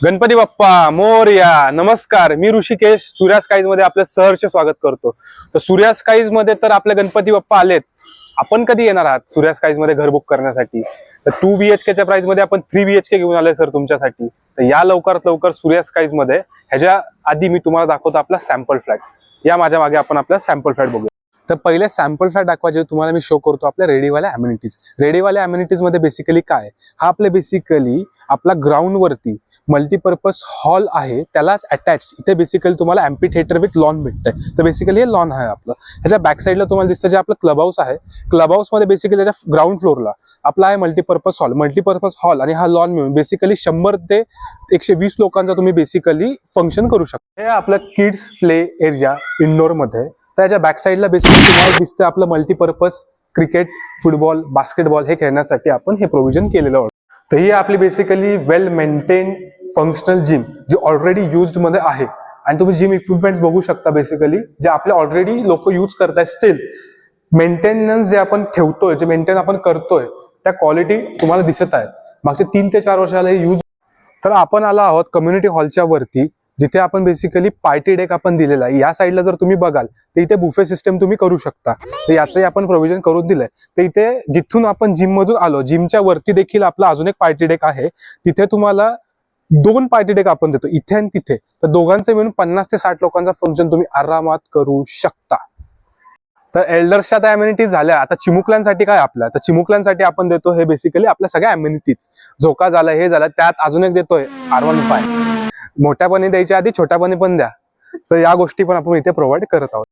गणपती बाप्पा मोरया. नमस्कार, मी ऋषिकेश सूर्या स्काईज मध्ये आपलं सहर्ष स्वागत करतो. तर सूर्या स्काईज मध्ये तर आपले गणपती बाप्पा आलेत. आपण कधी येणार आहात सूर्या स्काईज मध्ये घर बुक करण्यासाठी? तर 2 BHK च्या प्राइस मध्ये आपण 3 BHK घेऊन आलोय सर तुमच्यासाठी. तर या लवकरात लवकर सूर्या स्काईज मध्ये. ह्याच्या आधी मी तुम्हाला दाखवतो आपला सॅम्पल फ्लॅट. या माझ्या मागे आपण आपला सॅम्पल फ्लॅट बघूया. तर पहिले सॅम्पल फ्लॅट दाखवायचे तुम्हाला मी शो करतो आपल्या रेडीवाल्या अम्युनिटीज. रेडीवाल्या अम्युनिटीज मध्ये बेसिकली काय, हा आपले बेसिकली आपला ग्राउंड वरती मल्टीपर्पज हॉल आहे, त्यालाच अटॅच इथे बेसिकली तुम्हाला एम्पी थिएटर विथ लॉन भेटतंय. तर बेसिकली हे लॉन आहे आपलं. ह्याच्या बॅक साईडला तुम्हाला दिसतं जे आपलं क्लब हाऊस आहे. क्लब हाऊस मध्ये बेसिकली त्याच्या ग्राउंड फ्लोअरला आपला आहे मल्टीपर्पज हॉल आणि हा लॉन मिळून बेसिकली 100 ते 120 लोकांचा तुम्ही बेसिकली फंक्शन करू शकता. हे आपलं किड्स प्ले एरिया इंडोर मध्ये. त्याच्या बॅक साईडला बेसिकली तुम्हाला दिसतं आपलं मल्टीपर्पज क्रिकेट, फुटबॉल, बास्केटबॉल हे खेळण्यासाठी आपण हे प्रोव्हिजन केलेलं आहे. तर ही आपली बेसिकली वेल मेंटेन फंक्शनल जिम जी ऑलरेडी युज्ड मध्ये आहे. आणि तुम्ही जिम इक्विपमेंट्स बघू शकता बेसिकली जे आपले ऑलरेडी लोक यूज करतायत. स्टील मेंटेनन्स जे आपण ठेवतोय, जे मेंटेन आपण करतोय त्या क्वालिटी तुम्हाला दिसत आहेत. मागच्या 3 ते 4 वर्षाला हे यूज. तर आपण आलो आहोत कम्युनिटी हॉलच्या वरती, जिथे आपण बेसिकली पार्टी डेक आपण दिलेला आहे. या साईडला जर तुम्ही बघाल तर इथे बुफे सिस्टम तुम्ही करू शकता. तर याचंही आपण प्रोव्हिजन करून दिलंय. तर इथे जिथून आपण जिम मधून आलो, जिमच्या वरती देखील आपला अजून एक पार्टी डेक आहे. तिथे तुम्हाला 2 पार्टी डेक आपण देतो, इथे आणि तिथे. तर दोघांचे मिळून 50 ते 60 लोकांचा फंक्शन तुम्ही आरामात करू शकता. तर एल्डर्सच्या त्या अम्युनिटीज झाल्या. आता चिमुकल्यांसाठी काय आपल्या, तर चिमुकल्यांसाठी आपण देतो हे बेसिकली आपल्या सगळ्या अम्युनिटीज. झोका झाला, हे झालं, त्यात अजून एक देतोय R15. मोठ्यापणी द्यायच्या आधी छोट्यापणी पण द्या. तर या गोष्टी पण आपण इथे प्रोव्हाइड करत आहोत.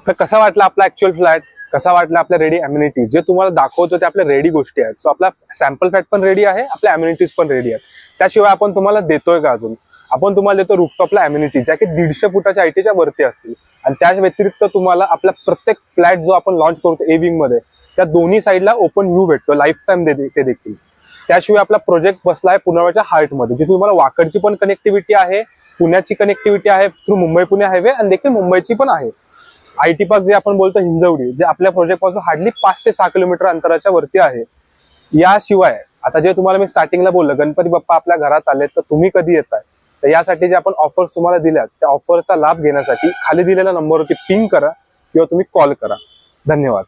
तर कसा वाटला आपला ऍक्च्युअल फ्लॅट, कसा वाटला आपल्या रेडी अम्युनिटीज? जे तुम्हाला दाखवतो ते आपल्या रेडी गोष्टी आहेत. सो आपला सॅम्पल फ्लॅट पण रेडी आहे, आपल्या अम्युनिटीज पण रेडी आहेत. त्याशिवाय आपण तुम्हाला देतोय का अजून? आपण तुम्हाला देतो रूफटॉपला अम्युनिटीज ज्या की 150 फुटाच्या हाईटीच्या वरती असतील. आणि त्या व्यतिरिक्त तुम्हाला आपला प्रत्येक फ्लॅट जो आपण लॉन्च करतो ए विंग मध्ये, त्या दोन्ही साईडला ओपन व्ह्यू भेटतो, लाईफ टाइम ते देखील. त्याशिवाय आपला प्रोजेक्ट बसला आहे पुण्याच्या हार्ट मध्ये, जिथे तुम्हाला वाकडची पण कनेक्टिव्हिटी आहे, पुण्याची कनेक्टिव्हिटी आहे थ्रू मुंबई पुणे हायवे, आणि देखील मुंबईची पण आहे. IT पार्क जे आपण बोलतो हिंजवडी, जे आपल्या प्रोजेक्ट पासून हार्डली 5 ते 6 किलोमीटर अंतराच्या वरती आहे. याशिवाय आता जे तुम्हाला मी स्टार्टिंगला बोललं, गणपती बाप्पा आपल्या घरात आले तर तुम्ही कधी येताय, तर यासाठी जे आपण ऑफर्स तुम्हाला दिल्यात त्या ऑफरचा लाभ घेण्यासाठी खाली दिलेल्या नंबरवरती पिंग करा किंवा तुम्ही कॉल करा. धन्यवाद.